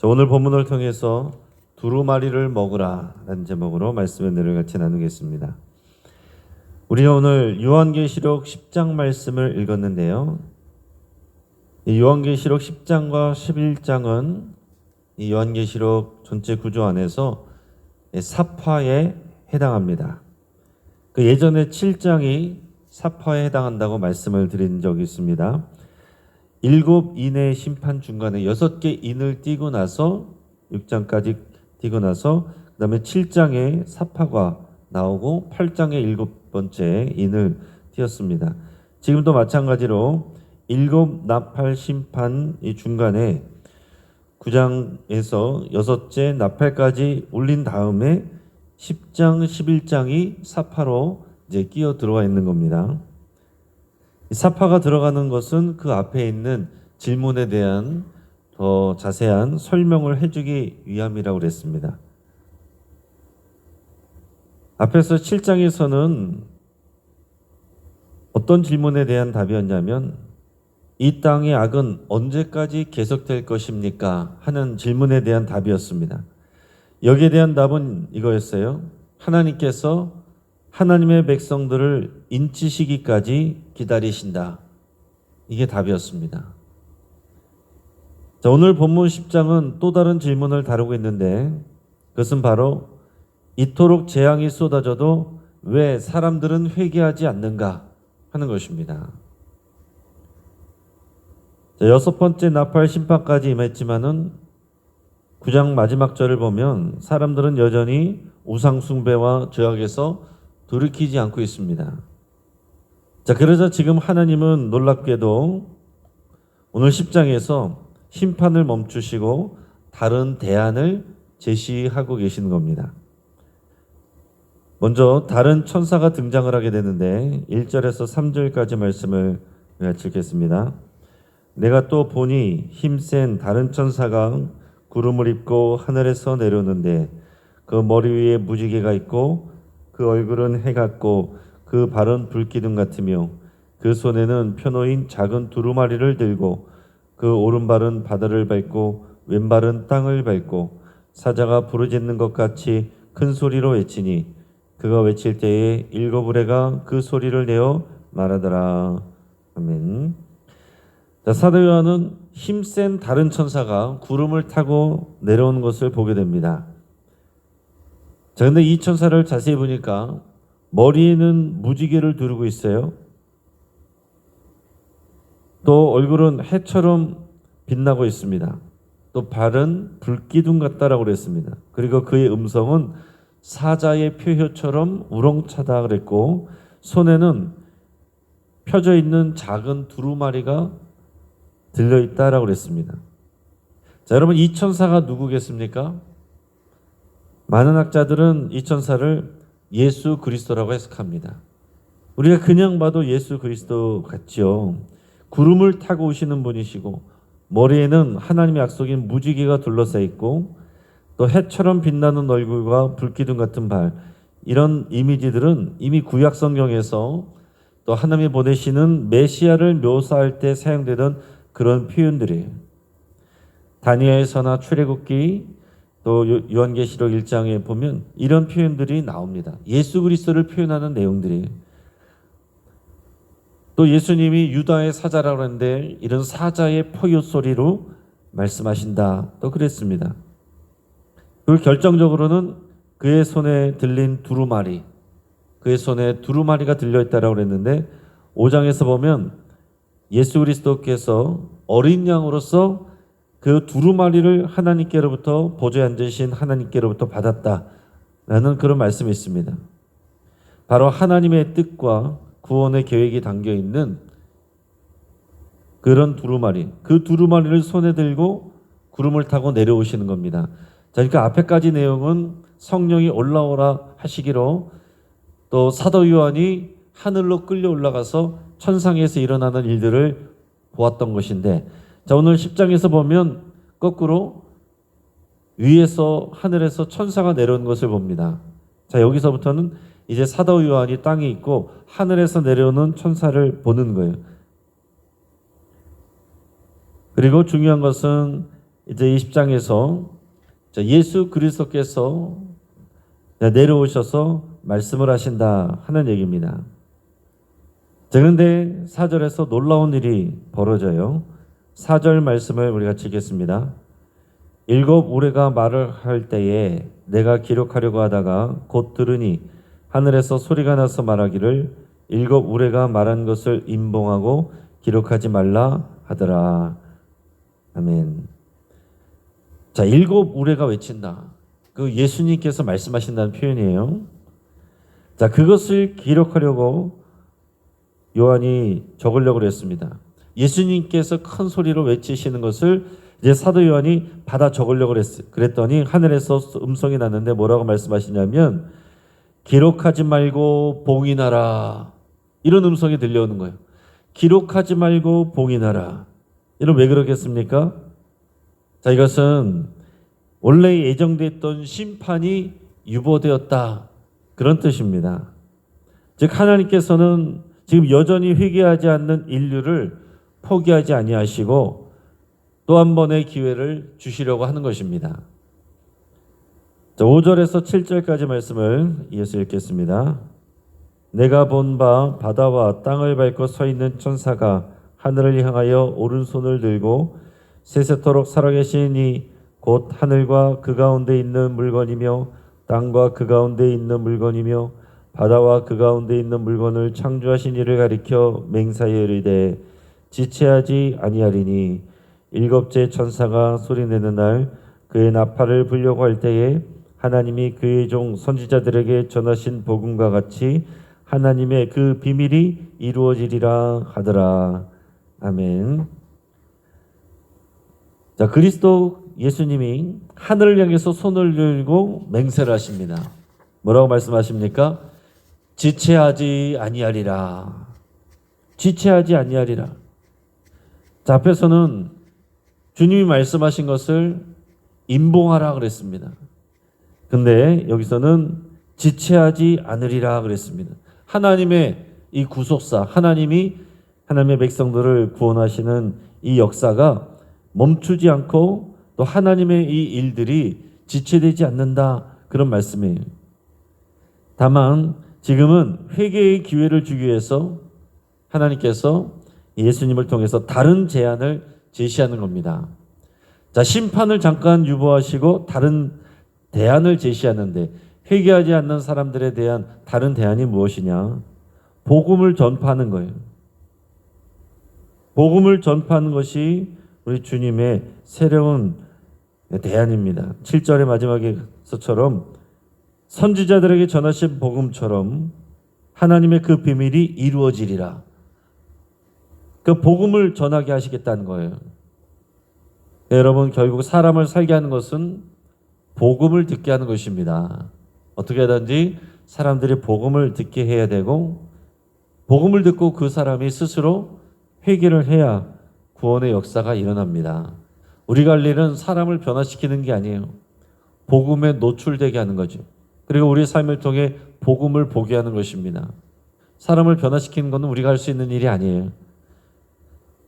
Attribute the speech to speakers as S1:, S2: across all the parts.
S1: 오늘 본문을 통해서 두루마리를 먹으라 라는 제목으로 말씀의 내용을 같이 나누겠습니다. 우리가 오늘 요한계시록 10장 말씀을 읽었는데요. 이 요한계시록 10장과 11장은 이 요한계시록 전체 구조 안에서 사파에 해당합니다. 그 예전에 7장이 사파에 해당한다고 말씀을 드린 적이 있습니다. 7인의 심판 중간에 6개 인을 띄고 나서 6장까지 띄고 나서 그 다음에 7장에 사파가 나오고 8장에 7번째 인을 띄었습니다. 지금도 마찬가지로 7 나팔 심판 이 중간에 9장에서 6째 나팔까지 울린 다음에 10장, 11장이 사파로 이제 끼어 들어와 있는 겁니다. 사파가 들어가는 것은 그 앞에 있는 질문에 대한 더 자세한 설명을 해주기 위함이라고 그랬습니다. 앞에서 7장에서는 어떤 질문에 대한 답이었냐면 이 땅의 악은 언제까지 계속될 것입니까? 하는 질문에 대한 답이었습니다. 여기에 대한 답은 이거였어요. 하나님께서 하나님의 백성들을 인치시기까지 기다리신다. 이게 답이었습니다. 자, 오늘 본문 10장은 또 다른 질문을 다루고 있는데 그것은 바로 이토록 재앙이 쏟아져도 왜 사람들은 회개하지 않는가 하는 것입니다. 자, 6번째 나팔 심판까지 임했지만은 9장 마지막 절을 보면 사람들은 여전히 우상 숭배와 죄악에서 돌이키지 않고 있습니다. 자, 그러자 지금 하나님은 놀랍게도 오늘 10장에서 심판을 멈추시고 다른 대안을 제시하고 계시는 겁니다. 먼저 다른 천사가 등장을 하게 되는데 1절에서 3절까지 말씀을 같이 읽겠습니다. 내가 또 보니 힘센 다른 천사가 구름을 입고 하늘에서 내려오는데 그 머리 위에 무지개가 있고 그 얼굴은 해 같고 그 발은 불기둥 같으며 그 손에는 펴놓인 작은 두루마리를 들고 그 오른발은 바다를 밟고 왼발은 땅을 밟고 사자가 부르짖는 것 같이 큰 소리로 외치니 그가 외칠 때에 7 우레가 그 소리를 내어 말하더라. 아멘. 자, 사도 요한은 힘센 다른 천사가 구름을 타고 내려오는 것을 보게 됩니다. 자, 근데 이 천사를 자세히 보니까 머리에는 무지개를 두르고 있어요. 또 얼굴은 해처럼 빛나고 있습니다. 또 발은 불기둥 같다라고 그랬습니다. 그리고 그의 음성은 사자의 표효처럼 우렁차다 그랬고 손에는 펴져 있는 작은 두루마리가 들려있다라고 그랬습니다. 자, 여러분 이 천사가 누구겠습니까? 많은 학자들은 이 천사를 예수 그리스도라고 해석합니다. 우리가 그냥 봐도 예수 그리스도 같지요. 구름을 타고 오시는 분이시고 머리에는 하나님의 약속인 무지개가 둘러싸여 있고 또 해처럼 빛나는 얼굴과 불기둥 같은 발, 이런 이미지들은 이미 구약 성경에서 또 하나님이 보내시는 메시아를 묘사할 때 사용되던 그런 표현들이에요. 다니엘서나 출애굽기 또 요한계시록 1장에 보면 이런 표현들이 나옵니다. 예수 그리스도를 표현하는 내용들이에요. 또 예수님이 유다의 사자라고 하는데 이런 사자의 포효 소리로 말씀하신다. 또 그랬습니다. 그리고 결정적으로는 그의 손에 들린 두루마리, 그의 손에 두루마리가 들려있다라고 그랬는데 5장에서 보면 예수 그리스도께서 어린 양으로서 그 두루마리를 하나님께로부터 보좌에 앉으신 하나님께로부터 받았다라는 그런 말씀이 있습니다. 바로 하나님의 뜻과 구원의 계획이 담겨있는 그런 두루마리, 그 두루마리를 손에 들고 구름을 타고 내려오시는 겁니다. 자, 그러니까 앞에까지 내용은 성령이 올라오라 하시기로 또 사도 요한이 하늘로 끌려 올라가서 천상에서 일어나는 일들을 보았던 것인데, 자, 오늘 10장에서 보면 거꾸로 위에서 하늘에서 천사가 내려온 것을 봅니다. 자, 여기서부터는 이제 사도 요한이 땅에 있고 하늘에서 내려오는 천사를 보는 거예요. 그리고 중요한 것은 이제 20장에서 예수 그리스도께서 내려오셔서 말씀을 하신다 하는 얘기입니다. 자, 그런데 4절에서 놀라운 일이 벌어져요. 4절 말씀을 우리가 읽겠습니다. 일곱 우레가 말을 할 때에 내가 기록하려고 하다가 곧 들으니 하늘에서 소리가 나서 말하기를 일곱 우레가 말한 것을 임봉하고 기록하지 말라 하더라. 아멘. 자, 일곱 우레가 외친다. 그 예수님께서 말씀하신다는 표현이에요. 자, 그것을 기록하려고 요한이 적으려고 했습니다. 예수님께서 큰 소리로 외치시는 것을 이제 사도 요한이 받아 적으려고 그랬더니 하늘에서 음성이 났는데 뭐라고 말씀하시냐면 기록하지 말고 봉인하라. 이런 음성이 들려오는 거예요. 기록하지 말고 봉인하라. 이런 왜 그러겠습니까? 자, 이것은 원래 예정됐던 심판이 유보되었다. 그런 뜻입니다. 즉 하나님께서는 지금 여전히 회개하지 않는 인류를 포기하지 아니하시고 또 한 번의 기회를 주시려고 하는 것입니다. 자, 5절에서 7절까지 말씀을 이어서 읽겠습니다. 내가 본 바 바다와 땅을 밟고 서 있는 천사가 하늘을 향하여 오른손을 들고 세세토록 살아계신 이 곧 하늘과 그 가운데 있는 물건이며 땅과 그 가운데 있는 물건이며 바다와 그 가운데 있는 물건을 창조하신 이를 가리켜 맹세하여 이르되 지체하지 아니하리니 일곱째 천사가 소리내는 날 그의 나팔을 불려고 할 때에 하나님이 그의 종 선지자들에게 전하신 복음과 같이 하나님의 그 비밀이 이루어지리라 하더라. 아멘. 자, 그리스도 예수님이 하늘을 향해서 손을 들고 맹세를 하십니다. 뭐라고 말씀하십니까? 지체하지 아니하리라. 지체하지 아니하리라. 자, 앞에서는 주님이 말씀하신 것을 임봉하라 그랬습니다. 근데 여기서는 지체하지 않으리라 그랬습니다. 하나님의 이 구속사, 하나님이 하나님의 백성들을 구원하시는 이 역사가 멈추지 않고 또 하나님의 이 일들이 지체되지 않는다. 그런 말씀이에요. 다만 지금은 회개의 기회를 주기 위해서 하나님께서 예수님을 통해서 다른 제안을 제시하는 겁니다. 자, 심판을 잠깐 유보하시고 다른 대안을 제시하는데 회개하지 않는 사람들에 대한 다른 대안이 무엇이냐? 복음을 전파하는 거예요. 복음을 전파하는 것이 우리 주님의 새로운 대안입니다. 7절의 마지막에서처럼 선지자들에게 전하신 복음처럼 하나님의 그 비밀이 이루어지리라. 그 복음을 전하게 하시겠다는 거예요. 여러분, 결국 사람을 살게 하는 것은 복음을 듣게 하는 것입니다. 어떻게 하든지 사람들이 복음을 듣게 해야 되고 복음을 듣고 그 사람이 스스로 회개를 해야 구원의 역사가 일어납니다. 우리가 할 일은 사람을 변화시키는 게 아니에요. 복음에 노출되게 하는 거죠. 그리고 우리 삶을 통해 복음을 보게 하는 것입니다. 사람을 변화시키는 것은 우리가 할 수 있는 일이 아니에요.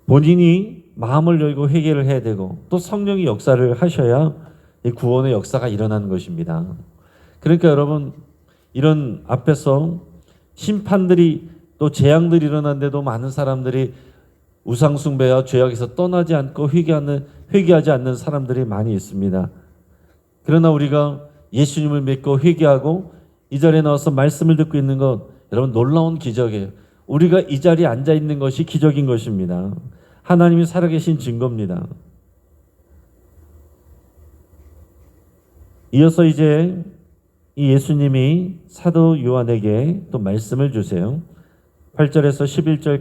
S1: 본인이 마음을 열고 회개를 해야 되고 또 성령이 역사를 하셔야 이 구원의 역사가 일어나는 것입니다. 그러니까 여러분, 이런 앞에서 심판들이 또 재앙들이 일어났는데도 많은 사람들이 우상숭배와 죄악에서 떠나지 않고 회개하지 않는 사람들이 많이 있습니다. 그러나 우리가 예수님을 믿고 회개하고 이 자리에 나와서 말씀을 듣고 있는 것, 여러분 놀라운 기적이에요. 우리가 이 자리에 앉아 있는 것이 기적인 것입니다. 하나님이 살아계신 증거입니다. 이어서 이제 이 예수님이 사도 요한에게 또 말씀을 주세요. 8절에서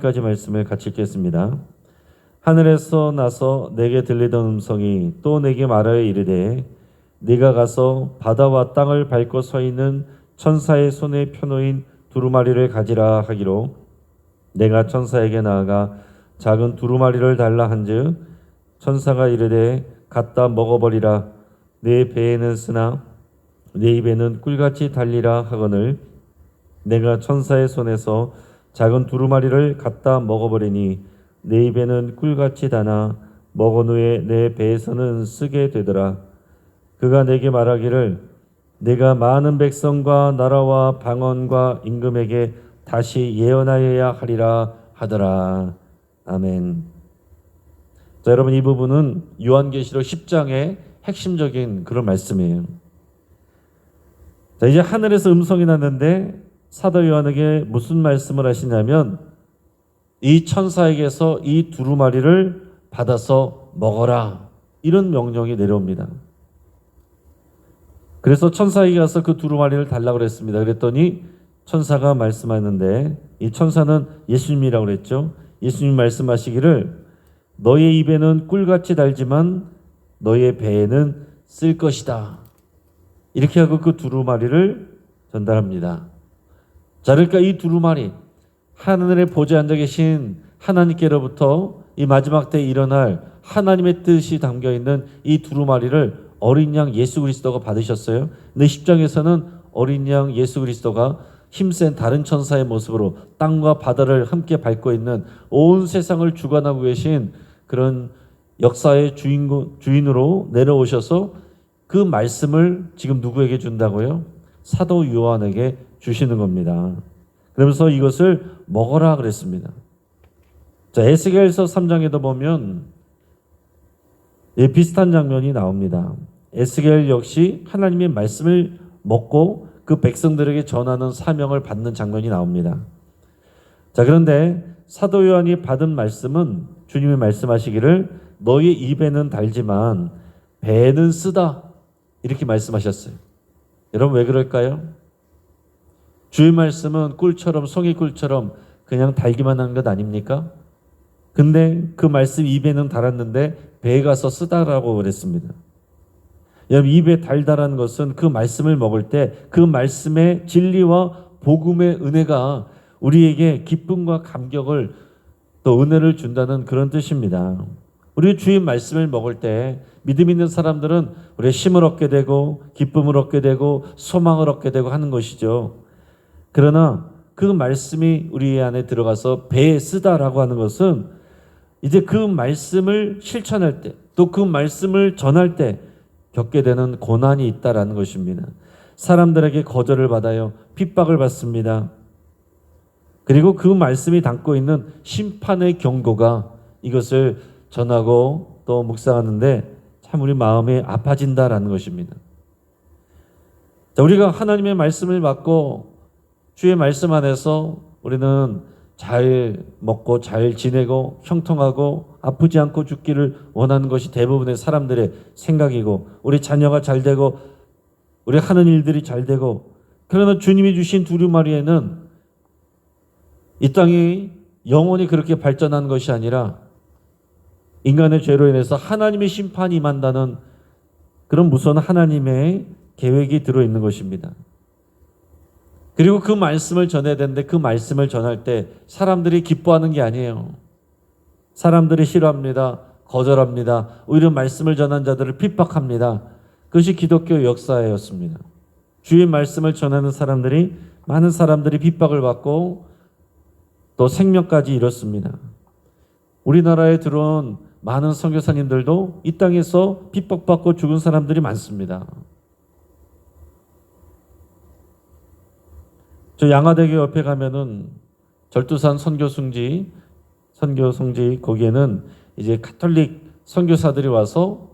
S1: 11절까지 말씀을 같이 읽겠습니다. 하늘에서 나서 내게 들리던 음성이 또 내게 말하여 이르되 네가 가서 바다와 땅을 밟고 서 있는 천사의 손에 펴놓인 두루마리를 가지라 하기로 내가 천사에게 나아가 작은 두루마리를 달라 한즉 천사가 이르되 갖다 먹어버리라. 내 배에는 쓰나 내 입에는 꿀같이 달리라 하거늘 내가 천사의 손에서 작은 두루마리를 갖다 먹어버리니 내 입에는 꿀같이 다나 먹은 후에 내 배에서는 쓰게 되더라. 그가 내게 말하기를 내가 많은 백성과 나라와 방언과 임금에게 다시 예언하여야 하리라 하더라. 아멘. 자, 여러분, 이 부분은 요한계시록 10장의 핵심적인 그런 말씀이에요. 자, 이제 하늘에서 음성이 났는데 사도 요한에게 무슨 말씀을 하시냐면 이 천사에게서 이 두루마리를 받아서 먹어라, 이런 명령이 내려옵니다. 그래서 천사에게 가서 그 두루마리를 달라고 그랬습니다. 그랬더니 천사가 말씀하는데, 이 천사는 예수님이라고 그랬죠. 예수님 말씀하시기를 너의 입에는 꿀같이 달지만 너의 배에는 쓸 것이다, 이렇게 하고 그 두루마리를 전달합니다. 자, 그러니까 이 두루마리, 하늘에 보좌에 앉아 계신 하나님께로부터 이 마지막 때에 일어날 하나님의 뜻이 담겨있는 이 두루마리를 어린 양 예수 그리스도가 받으셨어요. 근데 10장에서는 어린 양 예수 그리스도가 힘센 다른 천사의 모습으로 땅과 바다를 함께 밟고 있는 온 세상을 주관하고 계신 그런 역사의 주인으로 내려오셔서 그 말씀을 지금 누구에게 준다고요? 사도 요한에게 주시는 겁니다. 그러면서 이것을 먹어라 그랬습니다. 자, 에스겔서 3장에도 보면 비슷한 장면이 나옵니다. 에스겔 역시 하나님의 말씀을 먹고 그 백성들에게 전하는 사명을 받는 장면이 나옵니다. 자, 그런데 사도 요한이 받은 말씀은 주님이 말씀하시기를 너희 입에는 달지만 배에는 쓰다, 이렇게 말씀하셨어요. 여러분, 왜 그럴까요? 주의 말씀은 꿀처럼, 송이꿀처럼 그냥 달기만 하는 것 아닙니까? 근데 그 말씀 입에는 달았는데 배에 가서 쓰다라고 그랬습니다. 여러분, 입에 달다라는 것은 그 말씀을 먹을 때 그 말씀의 진리와 복음의 은혜가 우리에게 기쁨과 감격을, 또 은혜를 준다는 그런 뜻입니다. 우리 주의 말씀을 먹을 때 믿음 있는 사람들은 우리의 힘을 얻게 되고 기쁨을 얻게 되고 소망을 얻게 되고 하는 것이죠. 그러나 그 말씀이 우리 안에 들어가서 배에 쓰다라고 하는 것은 이제 그 말씀을 실천할 때, 또 그 말씀을 전할 때 겪게 되는 고난이 있다라는 것입니다. 사람들에게 거절을 받아요. 핍박을 받습니다. 그리고 그 말씀이 담고 있는 심판의 경고가 이것을 전하고 또 묵상하는데 참 우리 마음이 아파진다라는 것입니다. 자, 우리가 하나님의 말씀을 받고 주의 말씀 안에서 우리는 잘 먹고 잘 지내고 형통하고 아프지 않고 죽기를 원하는 것이 대부분의 사람들의 생각이고, 우리 자녀가 잘 되고 우리 하는 일들이 잘 되고, 그러나 주님이 주신 두루마리에는 이 땅이 영원히 그렇게 발전한 것이 아니라 인간의 죄로 인해서 하나님의 심판이 임한다는 그런 무서운 하나님의 계획이 들어있는 것입니다. 그리고 그 말씀을 전해야 되는데 그 말씀을 전할 때 사람들이 기뻐하는 게 아니에요. 사람들이 싫어합니다. 거절합니다. 오히려 말씀을 전한 자들을 핍박합니다. 그것이 기독교 역사였습니다. 주의 말씀을 전하는 사람들이, 많은 사람들이 핍박을 받고 또 생명까지 잃었습니다. 우리나라에 들어온 많은 선교사님들도 이 땅에서 핍박받고 죽은 사람들이 많습니다. 저 양화대교 옆에 가면은 절두산 선교송지 거기에는 이제 가톨릭 선교사들이 와서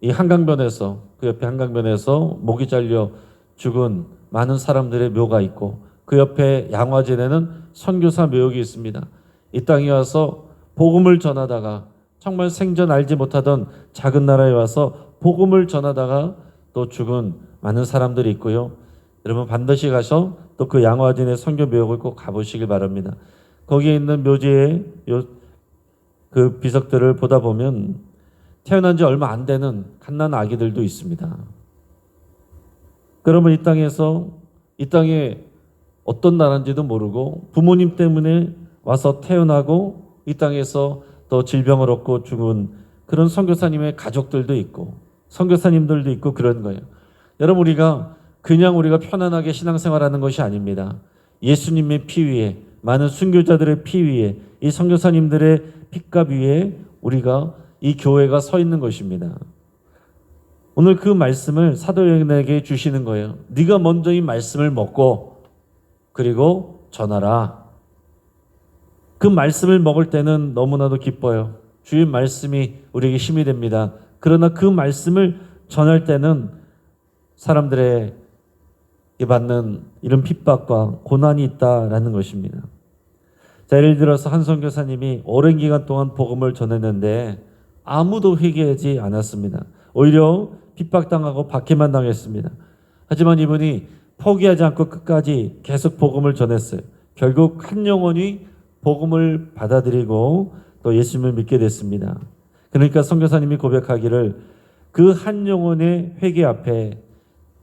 S1: 이 한강변에서, 그 옆에 한강변에서 목이 잘려 죽은 많은 사람들의 묘가 있고, 그 옆에 양화진에는 선교사 묘역이 있습니다. 이 땅에 와서 복음을 전하다가, 정말 생전 알지 못하던 작은 나라에 와서 복음을 전하다가 또 죽은 많은 사람들이 있고요. 여러분, 반드시 가서 또 그 양화진의 선교 묘역을 꼭 가보시길 바랍니다. 거기에 있는 묘지의 그 비석들을 보다 보면 태어난 지 얼마 안 되는 갓난 아기들도 있습니다. 그러면 이 땅에 어떤 나라인지도 모르고 부모님 때문에 와서 태어나고 이 땅에서 또 질병을 얻고 죽은 그런 선교사님의 가족들도 있고 선교사님들도 있고 그런 거예요. 여러분, 우리가 편안하게 신앙생활하는 것이 아닙니다. 예수님의 피 위에, 많은 순교자들의 피 위에, 이 선교사님들의 핏값 위에 우리가 이 교회가 서 있는 것입니다. 오늘 그 말씀을 사도 요한에게 주시는 거예요. 네가 먼저 이 말씀을 먹고 그리고 전하라. 그 말씀을 먹을 때는 너무나도 기뻐요. 주의 말씀이 우리에게 힘이 됩니다. 그러나 그 말씀을 전할 때는 사람들의 받는 이런 핍박과 고난이 있다라는 것입니다. 자, 예를 들어서 한 선교사님이 오랜 기간 동안 복음을 전했는데 아무도 회개하지 않았습니다. 오히려 핍박당하고 박해만 당했습니다. 하지만 이분이 포기하지 않고 끝까지 계속 복음을 전했어요. 결국 한 영혼이 복음을 받아들이고 또 예수님을 믿게 됐습니다. 그러니까 선교사님이 고백하기를 그 한 영혼의 회개 앞에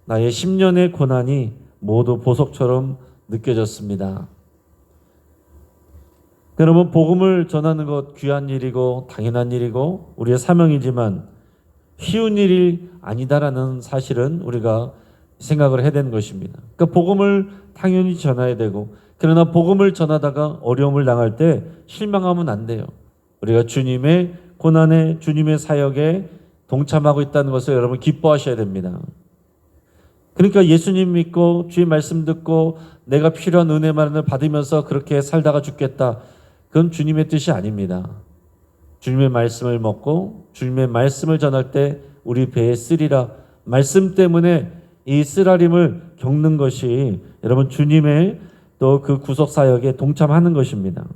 S1: 나의 10년의 고난이 모두 보석처럼 느껴졌습니다. 여러분, 복음을 전하는 것 귀한 일이고 당연한 일이고 우리의 사명이지만 쉬운 일이 아니다라는 사실은 우리가 생각을 해야 되는 것입니다. 그러니까 복음을 당연히 전해야 되고, 그러나 복음을 전하다가 어려움을 당할 때 실망하면 안 돼요. 우리가 주님의 고난에, 주님의 사역에 동참하고 있다는 것을 여러분 기뻐하셔야 됩니다. 그러니까 예수님 믿고 주의 말씀 듣고 내가 필요한 은혜만을 받으면서 그렇게 살다가 죽겠다. 그건 주님의 뜻이 아닙니다. 주님의 말씀을 먹고 주님의 말씀을 전할 때 우리 배에 쓰리라. 말씀 때문에 이 쓰라림을 겪는 것이 여러분 주님의 또 그 구속 사역에 동참하는 것입니다.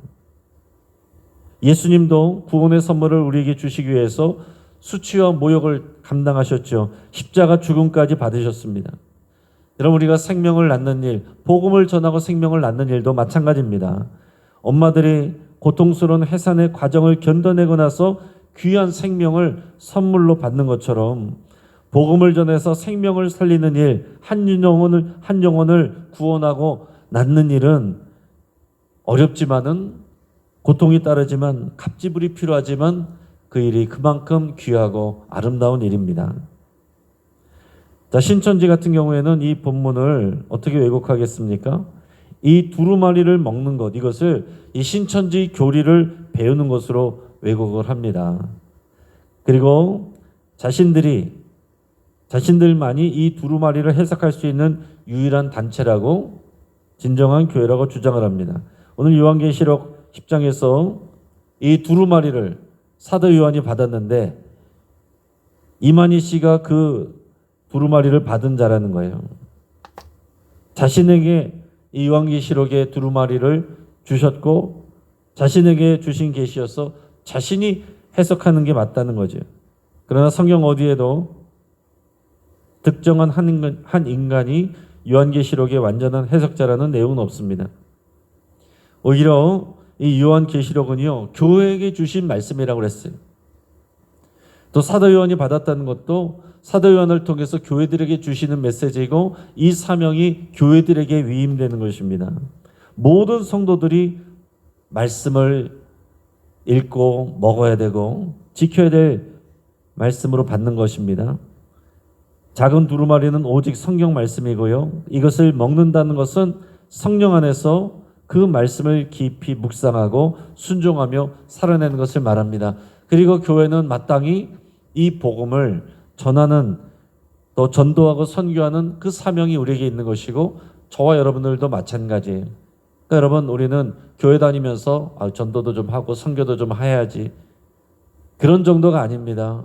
S1: 예수님도 구원의 선물을 우리에게 주시기 위해서 수치와 모욕을 감당하셨죠. 십자가 죽음까지 받으셨습니다. 여러분, 우리가 생명을 낳는 일, 복음을 전하고 생명을 낳는 일도 마찬가지입니다. 엄마들이 고통스러운 해산의 과정을 견뎌내고 나서 귀한 생명을 선물로 받는 것처럼 복음을 전해서 생명을 살리는 일, 한 영혼을 구원하고 낳는 일은 어렵지만은 고통이 따르지만 갑지불이 필요하지만 그 일이 그만큼 귀하고 아름다운 일입니다. 자, 신천지 같은 경우에는 이 본문을 어떻게 왜곡하겠습니까? 이 두루마리를 먹는 것, 이것을 이 신천지 교리를 배우는 것으로 왜곡을 합니다. 그리고 자신들만이 이 두루마리를 해석할 수 있는 유일한 단체라고, 진정한 교회라고 주장을 합니다. 오늘 요한계시록 10장에서 이 두루마리를 사도 요한이 받았는데 이만희 씨가 그 두루마리를 받은 자라는 거예요. 자신에게 이 요한계시록의 두루마리를 주셨고 자신에게 주신 계시여서 자신이 해석하는 게 맞다는 거죠. 그러나 성경 어디에도 특정한 한 인간이 요한계시록의 완전한 해석자라는 내용은 없습니다. 오히려 이 요한계시록은요, 교회에게 주신 말씀이라고 그랬어요. 또 사도 요한이 받았다는 것도 사도 요한을 통해서 교회들에게 주시는 메시지이고 이 사명이 교회들에게 위임되는 것입니다. 모든 성도들이 말씀을 읽고 먹어야 되고 지켜야 될 말씀으로 받는 것입니다. 작은 두루마리는 오직 성경 말씀이고요. 이것을 먹는다는 것은 성령 안에서 그 말씀을 깊이 묵상하고 순종하며 살아내는 것을 말합니다. 그리고 교회는 마땅히 이 복음을 전하는, 또 전도하고 선교하는 그 사명이 우리에게 있는 것이고 저와 여러분들도 마찬가지예요. 그러니까 여러분, 우리는 교회 다니면서 전도도 좀 하고 선교도 좀 해야지, 그런 정도가 아닙니다.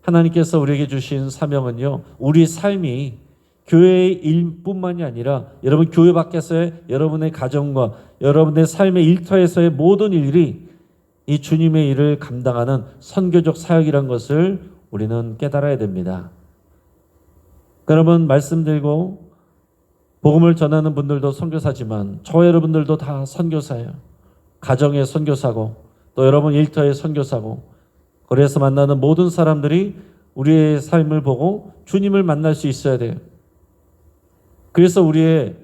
S1: 하나님께서 우리에게 주신 사명은요, 우리 삶이 교회의 일뿐만이 아니라 여러분 교회 밖에서의 여러분의 가정과 여러분의 삶의 일터에서의 모든 일이 이 주님의 일을 감당하는 선교적 사역이란 것을 우리는 깨달아야 됩니다. 여러분, 말씀드리고 복음을 전하는 분들도 선교사지만 저 여러분들도 다 선교사예요. 가정의 선교사고 또 여러분 일터의 선교사고, 거리에서 만나는 모든 사람들이 우리의 삶을 보고 주님을 만날 수 있어야 돼요. 그래서 우리의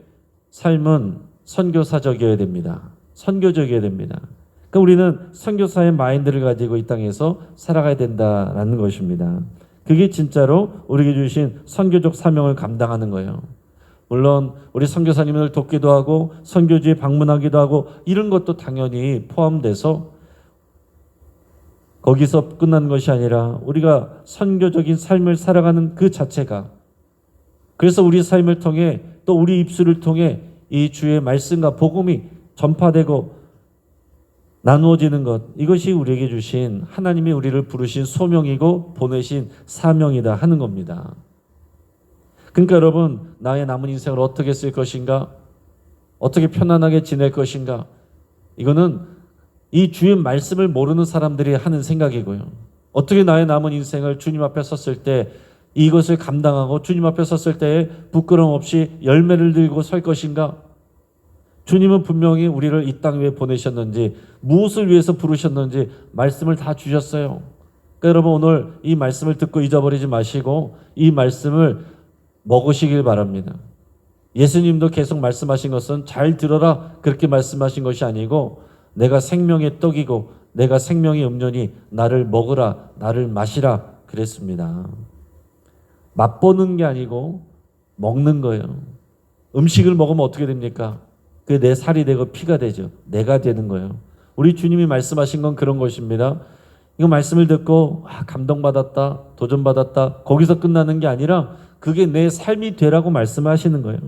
S1: 삶은 선교사적이어야 됩니다. 선교적이어야 됩니다. 그러니까 우리는 선교사의 마인드를 가지고 이 땅에서 살아가야 된다라는 것입니다. 그게 진짜로 우리에게 주신 선교적 사명을 감당하는 거예요. 물론 우리 선교사님을 돕기도 하고 선교지에 방문하기도 하고 이런 것도 당연히 포함돼서 거기서 끝난 것이 아니라 우리가 선교적인 삶을 살아가는 그 자체가, 그래서 우리 삶을 통해 또 우리 입술을 통해 이 주의 말씀과 복음이 전파되고 나누어지는 것, 이것이 우리에게 주신 하나님이 우리를 부르신 소명이고 보내신 사명이다 하는 겁니다. 그러니까 여러분, 나의 남은 인생을 어떻게 쓸 것인가, 어떻게 편안하게 지낼 것인가, 이거는 이 주의 말씀을 모르는 사람들이 하는 생각이고요. 어떻게 나의 남은 인생을 주님 앞에 섰을 때 이것을 감당하고 주님 앞에 섰을 때에 부끄러움 없이 열매를 들고 설 것인가? 주님은 분명히 우리를 이 땅 위에 보내셨는지, 무엇을 위해서 부르셨는지 말씀을 다 주셨어요. 그러니까 여러분, 오늘 이 말씀을 듣고 잊어버리지 마시고 이 말씀을 먹으시길 바랍니다. 예수님도 계속 말씀하신 것은 잘 들어라 그렇게 말씀하신 것이 아니고, 내가 생명의 떡이고 내가 생명의 음료니 나를 먹으라, 나를 마시라 그랬습니다. 맛보는 게 아니고 먹는 거예요. 음식을 먹으면 어떻게 됩니까? 그게 내 살이 되고 피가 되죠. 내가 되는 거예요. 우리 주님이 말씀하신 건 그런 것입니다. 이거 말씀을 듣고 감동받았다, 도전받았다, 거기서 끝나는 게 아니라 그게 내 삶이 되라고 말씀하시는 거예요.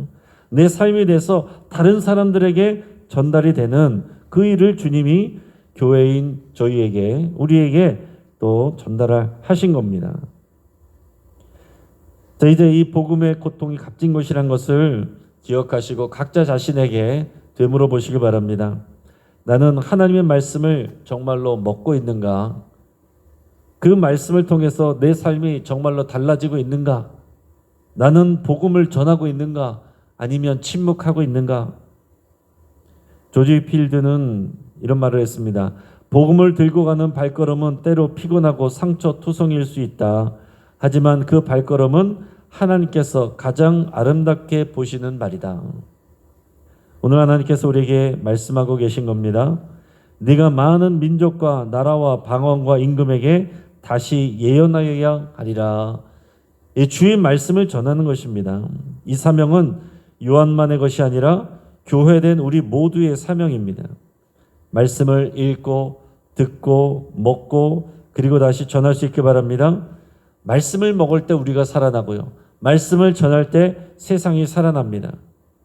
S1: 내 삶이 돼서 다른 사람들에게 전달이 되는 그 일을 주님이 교회인 저희에게, 우리에게 또 전달하신 겁니다. 자, 이제 이 복음의 고통이 값진 것이란 것을 기억하시고 각자 자신에게 되물어 보시기 바랍니다. 나는 하나님의 말씀을 정말로 먹고 있는가? 그 말씀을 통해서 내 삶이 정말로 달라지고 있는가? 나는 복음을 전하고 있는가? 아니면 침묵하고 있는가? 조지 필드는 이런 말을 했습니다. 복음을 들고 가는 발걸음은 때로 피곤하고 상처투성일 수 있다. 하지만 그 발걸음은 하나님께서 가장 아름답게 보시는 말이다. 오늘 하나님께서 우리에게 말씀하고 계신 겁니다. 네가 많은 민족과 나라와 방언과 임금에게 다시 예언하여야 하리라. 이 주의 말씀을 전하는 것입니다. 이 사명은 요한만의 것이 아니라 교회된 우리 모두의 사명입니다. 말씀을 읽고 듣고 먹고 그리고 다시 전할 수 있게 바랍니다. 말씀을 먹을 때 우리가 살아나고요. 말씀을 전할 때 세상이 살아납니다.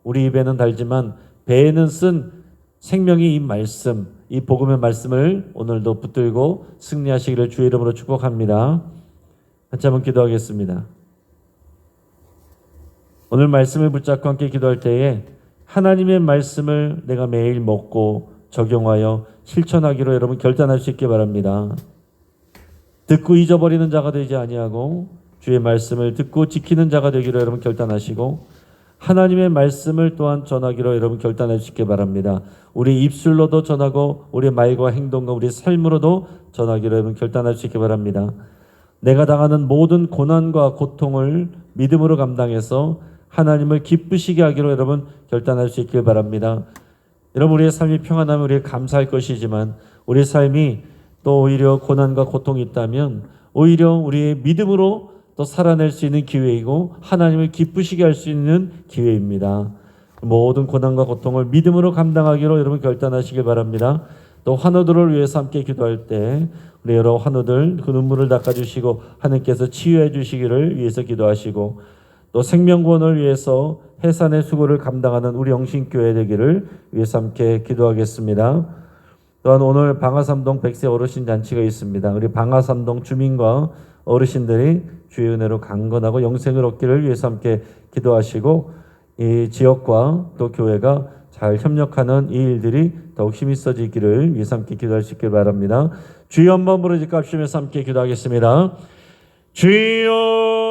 S1: 우리 입에는 달지만 배에는 쓴 생명이 이 말씀, 이 복음의 말씀을 오늘도 붙들고 승리하시기를 주의 이름으로 축복합니다. 같이 한번 기도하겠습니다. 오늘 말씀을 붙잡고 함께 기도할 때에 하나님의 말씀을 내가 매일 먹고 적용하여 실천하기로 여러분 결단할 수 있게 바랍니다. 듣고 잊어버리는 자가 되지 아니하고 주의 말씀을 듣고 지키는 자가 되기로 여러분 결단하시고 하나님의 말씀을 또한 전하기로 여러분 결단할 수 있게 바랍니다. 우리 입술로도 전하고 우리 말과 행동과 우리 삶으로도 전하기로 여러분 결단할 수 있게 바랍니다. 내가 당하는 모든 고난과 고통을 믿음으로 감당해서 하나님을 기쁘시게 하기로 여러분 결단할 수 있길 바랍니다. 여러분, 우리의 삶이 평안하면 우리가 감사할 것이지만 우리의 삶이 또 오히려 고난과 고통이 있다면 오히려 우리의 믿음으로 또 살아낼 수 있는 기회이고 하나님을 기쁘시게 할 수 있는 기회입니다. 모든 고난과 고통을 믿음으로 감당하기로 여러분 결단하시길 바랍니다. 또 환우들을 위해서 함께 기도할 때 우리 여러 환우들 그 눈물을 닦아주시고 하나님께서 치유해 주시기를 위해서 기도하시고 또 생명구원을 위해서 해산의 수고를 감당하는 우리 영신교회 되기를 위해서 함께 기도하겠습니다. 또한 오늘 방아삼동 100세 어르신 잔치가 있습니다. 우리 방아삼동 주민과 어르신들이 주의 은혜로 강건하고 영생을 얻기를 위해서 함께 기도하시고 이 지역과 또 교회가 잘 협력하는 이 일들이 더욱 힘이 있어지기를 위해서 함께 기도할 수 있길 바랍니다. 주여 한번 부르짖고 합심해서 함께 기도하겠습니다. 주여